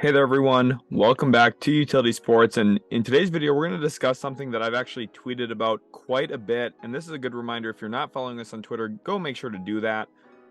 Hey there, everyone. Welcome back to Utility Sports. And in today's video, we're going to discuss something that I've actually tweeted about quite a bit. And this is a good reminder. If you're not following us on Twitter, go make sure to do that.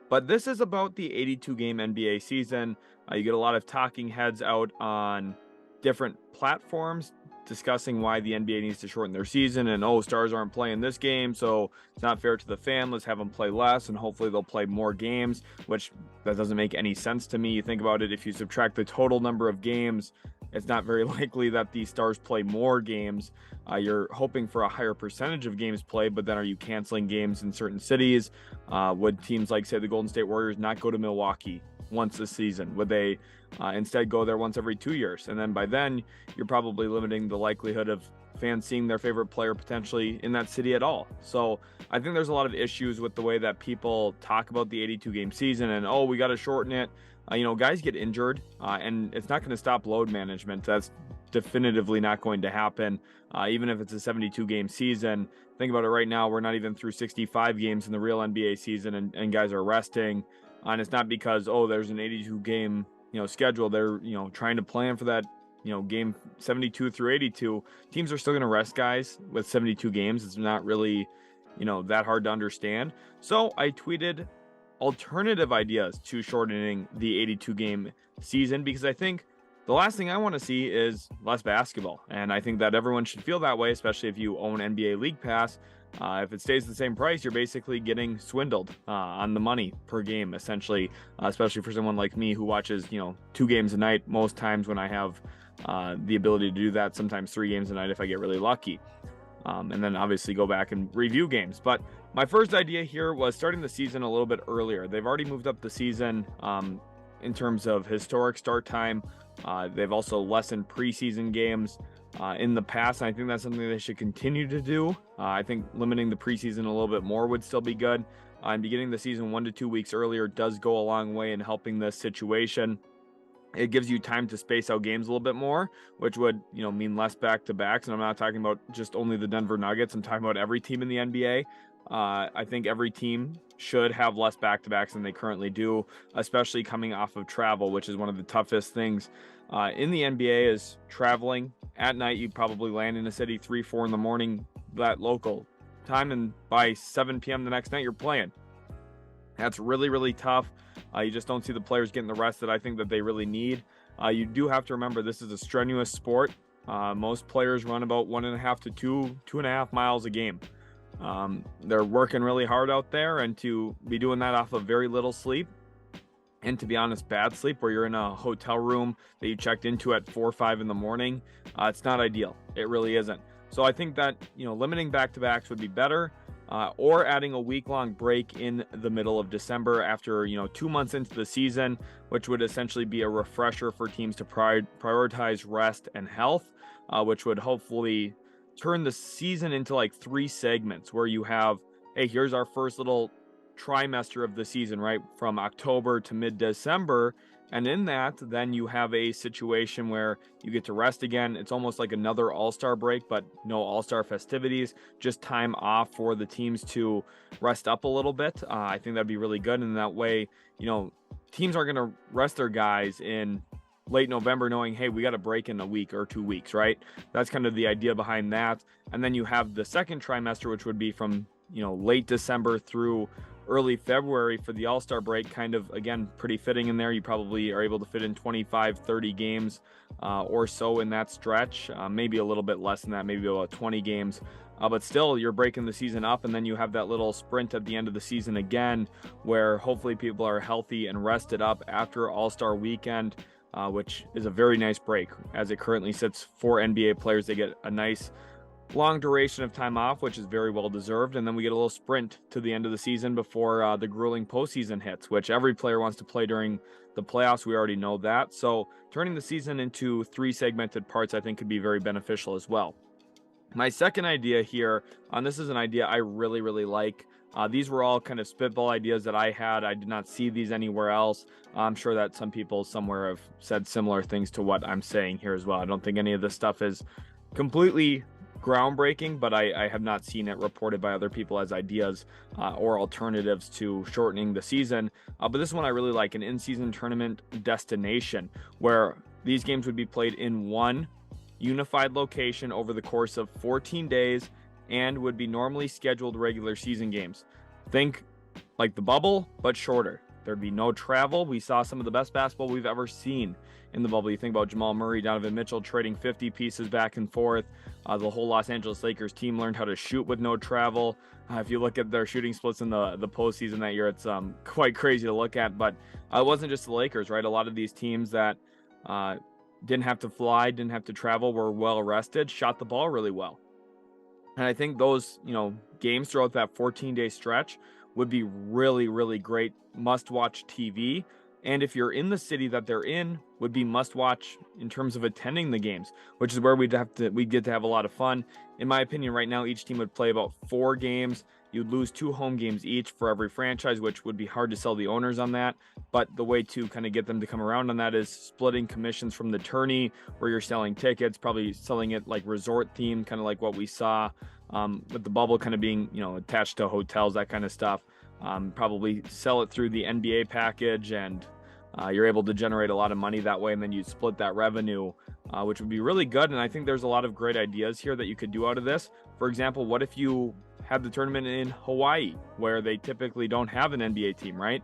But this is about the 82 game NBA season. You get a lot of talking heads out on different platforms discussing why the NBA needs to shorten their season. And oh, stars aren't playing this game, so it's not fair to the fan. Let's have them play less, and hopefully they'll play more games, which that doesn't make any sense to me. You think about it, if you subtract the total number of games, it's not very likely that the stars play more games. You're hoping for a higher percentage of games played, but then are you canceling games in certain cities? Would teams like, say, the Golden State Warriors not go to Milwaukee once a season? Would they instead go there once every 2 years? And then by then, you're probably limiting the likelihood of fans seeing their favorite player potentially in that city at all. So I think there's a lot of issues with the way that people talk about the 82 game season and, oh, we got to shorten it. Guys get injured and it's not going to stop load management. That's definitively not going to happen. Even if it's a 72 game season, think about it right now. We're not even through 65 games in the real NBA season and guys are resting. And it's not because, oh, there's an 82 game, schedule. They're, trying to plan for that, game 72 through 82. Teams are still going to rest guys with 72 games. It's not really, that hard to understand. So I tweeted alternative ideas to shortening the 82 game season because I think the last thing I want to see is less basketball. And I think that everyone should feel that way, especially if you own NBA League Pass. If it stays the same price, you're basically getting swindled on the money per game, essentially, especially for someone like me who watches, 2 games a night most times when I have the ability to do that, sometimes 3 games a night if I get really lucky. And then obviously go back and review games. But my first idea here was starting the season a little bit earlier. They've already moved up the season in terms of historic start time. They've also lessened preseason games in the past, and I think that's something they should continue to do. I think limiting the preseason a little bit more would still be good. And beginning the season 1 to 2 weeks earlier does go a long way in helping this situation. It gives you time to space out games a little bit more, which would, mean less back-to-backs. And I'm not talking about just only the Denver Nuggets. I'm talking about every team in the NBA. I think every team should have less back-to-backs than they currently do, especially coming off of travel, which is one of the toughest things in the NBA is traveling. At night, you probably land in a city 3, 4 in the morning, that local time, and by 7 p.m. the next night, you're playing. That's really, really tough. You just don't see the players getting the rest that I think that they really need. You do have to remember this is a strenuous sport. Most players run about 1.5 to 2.5 miles a game. They're working really hard out there, and to be doing that off of very little sleep, and to be honest, bad sleep where you're in a hotel room that you checked into at 4 or 5 in the morning, it's not ideal. It really isn't. So I think that, limiting back-to-backs would be better. Or adding a week-long break in the middle of December after, 2 months into the season, which would essentially be a refresher for teams to prioritize rest and health, which would hopefully turn the season into like 3 segments where you have, hey, here's our first little trimester of the season, right? From October to mid-December. And in that, then you have a situation where you get to rest again. It's almost like another all-star break, but no all-star festivities, just time off for the teams to rest up a little bit. I think that'd be really good. And that way, teams aren't going to rest their guys in late November knowing, hey, we got a break in a week or 2 weeks, right? That's kind of the idea behind that. And then you have the second trimester, which would be from, late December through early February for the All-Star break, kind of, again, pretty fitting in there. You probably are able to fit in 25, 30 games or so in that stretch, maybe a little bit less than that, maybe about 20 games. But still, you're breaking the season up, and then you have that little sprint at the end of the season again, where hopefully people are healthy and rested up after All-Star weekend, which is a very nice break. As it currently sits for NBA players, they get a nice long duration of time off, which is very well deserved, and then we get a little sprint to the end of the season before the grueling postseason hits, which every player wants to play during the playoffs. We already know that. So turning the season into 3 segmented parts, I think, could be very beneficial as well. My second idea here, and this is an idea I really, really like. These were all kind of spitball ideas that I had. I did not see these anywhere else. I'm sure that some people somewhere have said similar things to what I'm saying here as well. I don't think any of this stuff is completely groundbreaking, but I have not seen it reported by other people as ideas or alternatives to shortening the season. But this one I really like, an in-season tournament destination, where these games would be played in one unified location over the course of 14 days and would be normally scheduled regular season games. Think like the bubble, but shorter. There'd be no travel. We saw some of the best basketball we've ever seen in the bubble. You think about Jamal Murray, Donovan Mitchell trading 50 pieces back and forth. The whole Los Angeles Lakers team learned how to shoot with no travel. If you look at their shooting splits in the postseason that year, it's quite crazy to look at. But it wasn't just the Lakers, right? A lot of these teams that didn't have to fly, didn't have to travel, were well rested, shot the ball really well. And I think those, games throughout that 14-day stretch would be really, really great must-watch TV. And if you're in the city that they're in, would be must-watch in terms of attending the games, which is where we'd get to have a lot of fun. In my opinion, right now, each team would play about 4 games. You'd lose 2 home games each for every franchise, which would be hard to sell the owners on that. But the way to kind of get them to come around on that is splitting commissions from the tourney, where you're selling tickets, probably selling it like resort themed, kind of like what we saw with the bubble kind of being, attached to hotels, that kind of stuff. Probably sell it through the NBA package, and you're able to generate a lot of money that way, and then you split that revenue, which would be really good. And I think there's a lot of great ideas here that you could do out of this. For example, what if you had the tournament in Hawaii, where they typically don't have an NBA team, right?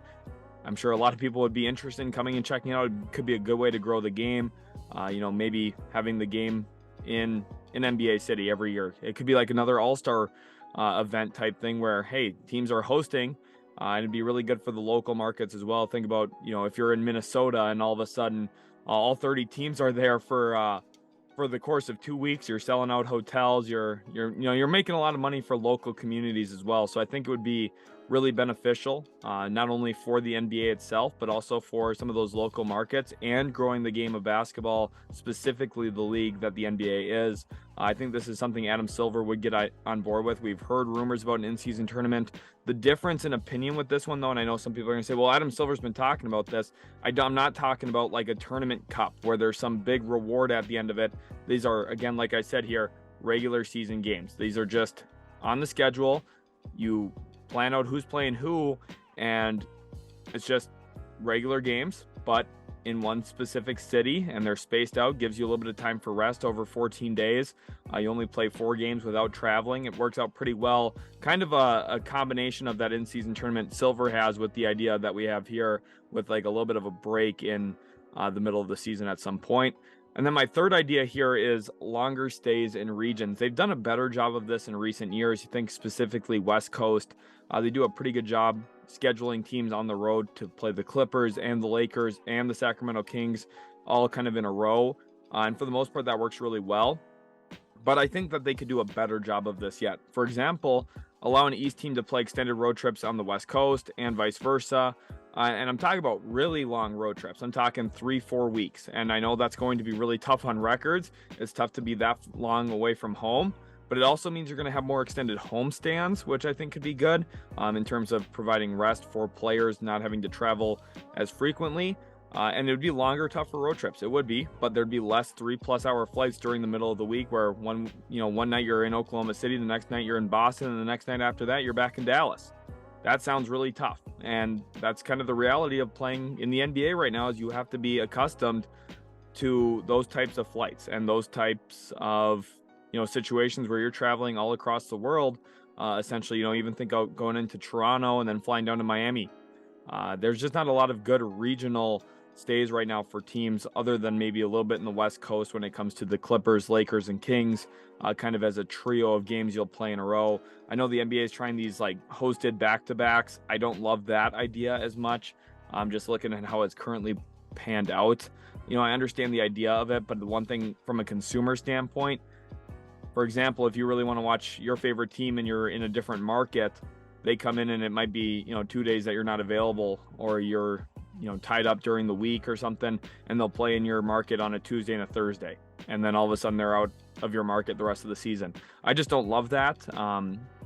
I'm sure a lot of people would be interested in coming and checking it out. It could be a good way to grow the game. Maybe having the game in an NBA city every year. It could be like another all-star event type thing where, hey, teams are hosting, and it'd be really good for the local markets as well. Think about, if you're in Minnesota and all of a sudden all 30 teams are there for the course of 2 weeks, you're selling out hotels, you're making a lot of money for local communities as well. So I think it would be really beneficial, not only for the NBA itself, but also for some of those local markets and growing the game of basketball, specifically the league that the NBA is. I think this is something Adam Silver would get on board with. We've heard rumors about an in-season tournament. The difference in opinion with this one, though, and I know some people are going to say, well, Adam Silver's been talking about this. I'm not talking about like a tournament cup where there's some big reward at the end of it. These are, again, like I said here, regular season games. These are just on the schedule. You plan out who's playing who, and it's just regular games, but in one specific city, and they're spaced out. Gives you a little bit of time for rest over 14 days. You only play 4 games without traveling. It works out pretty well. Kind of a combination of that in-season tournament Silver has with the idea that we have here, with like a little bit of a break in the middle of the season at some point. And then my third idea here is longer stays in regions. They've done a better job of this in recent years. You think specifically West Coast. They do a pretty good job scheduling teams on the road to play the Clippers and the Lakers and the Sacramento Kings all kind of in a row. And for the most part, that works really well. But I think that they could do a better job of this yet. For example, allow an East team to play extended road trips on the West Coast and vice versa. And I'm talking about really long road trips. I'm talking 3-4 weeks. And I know that's going to be really tough on records. It's tough to be that long away from home. But it also means you're going to have more extended home stands, which I think could be good in terms of providing rest for players not having to travel as frequently. And it would be longer, tougher road trips. It would be, but there'd be less 3+ hour flights during the middle of the week, where one night you're in Oklahoma City, the next night you're in Boston, and the next night after that you're back in Dallas. That sounds really tough. And that's kind of the reality of playing in the NBA right now, is you have to be accustomed to those types of flights and those types of situations where you're traveling all across the world. Essentially, even think of going into Toronto and then flying down to Miami. There's just not a lot of good regional stays right now for teams, other than maybe a little bit in the West Coast when it comes to the Clippers, Lakers, and Kings, kind of as a trio of games you'll play in a row. I know the NBA is trying these like hosted back-to-backs. I don't love that idea as much. I'm just looking at how it's currently panned out. I understand the idea of it, but the one thing from a consumer standpoint, for example, if you really want to watch your favorite team and you're in a different market, they come in and it might be, 2 days that you're not available, or you're, tied up during the week or something, and they'll play in your market on a Tuesday and a Thursday. And then all of a sudden they're out of your market the rest of the season. I just don't love that.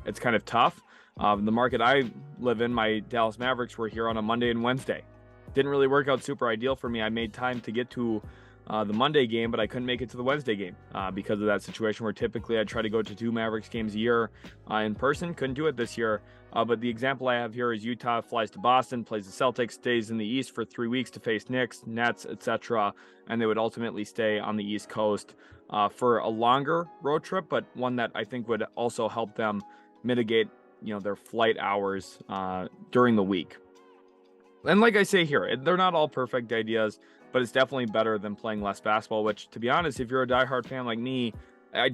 It's kind of tough. The market I live in, my Dallas Mavericks, were here on a Monday and Wednesday. Didn't really work out super ideal for me. I made time to get to the Monday game, but I couldn't make it to the Wednesday game because of that situation where typically I try to go to 2 Mavericks games a year in person. Couldn't do it this year. But the example I have here is Utah flies to Boston, plays the Celtics, stays in the East for 3 weeks to face Knicks, Nets, etc. And they would ultimately stay on the East Coast for a longer road trip, but one that I think would also help them mitigate, their flight hours during the week. And like I say here, they're not all perfect ideas, but it's definitely better than playing less basketball, which, to be honest, if you're a diehard fan like me, I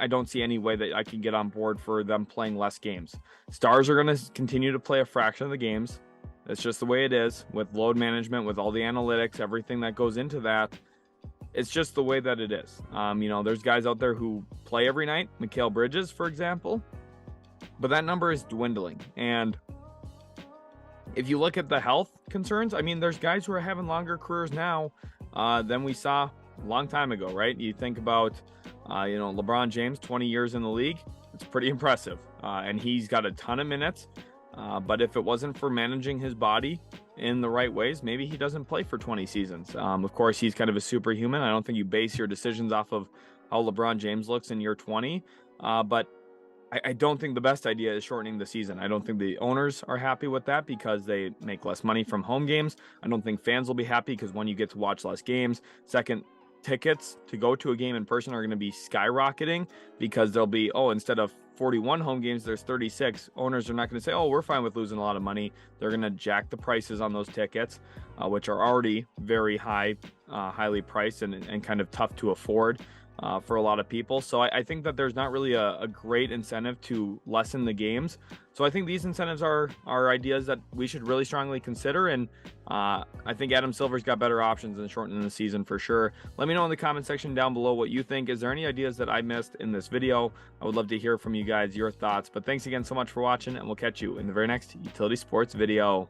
don't see any way that I can get on board for them playing less games. Stars are going to continue to play a fraction of the games. That's just the way it is with load management, with all the analytics, everything that goes into that. It's just the way that it is. There's guys out there who play every night, Mikal Bridges, for example, but that number is dwindling. And if you look at the health concerns, there's guys who are having longer careers now than we saw a long time ago, right? You think about, LeBron James, 20 years in the league. It's pretty impressive. And he's got a ton of minutes. But if it wasn't for managing his body in the right ways, maybe he doesn't play for 20 seasons. Of course, he's kind of a superhuman. I don't think you base your decisions off of how LeBron James looks in year 20. But I don't think the best idea is shortening the season. I don't think the owners are happy with that because they make less money from home games. I don't think fans will be happy because, one, you get to watch less games. Second, tickets to go to a game in person are going to be skyrocketing because there'll be, instead of 41 home games, there's 36. Owners are not going to say, we're fine with losing a lot of money. They're going to jack the prices on those tickets, which are already very high, highly priced and kind of tough to afford for a lot of people. So I think that there's not really a great incentive to lessen the games. So I think these incentives are ideas that we should really strongly consider. And I think Adam Silver's got better options than shortening the season for sure. Let me know in the comment section down below what you think. Is there any ideas that I missed in this video? I would love to hear from you guys, your thoughts. But thanks again so much for watching, and we'll catch you in the very next Utility Sports video.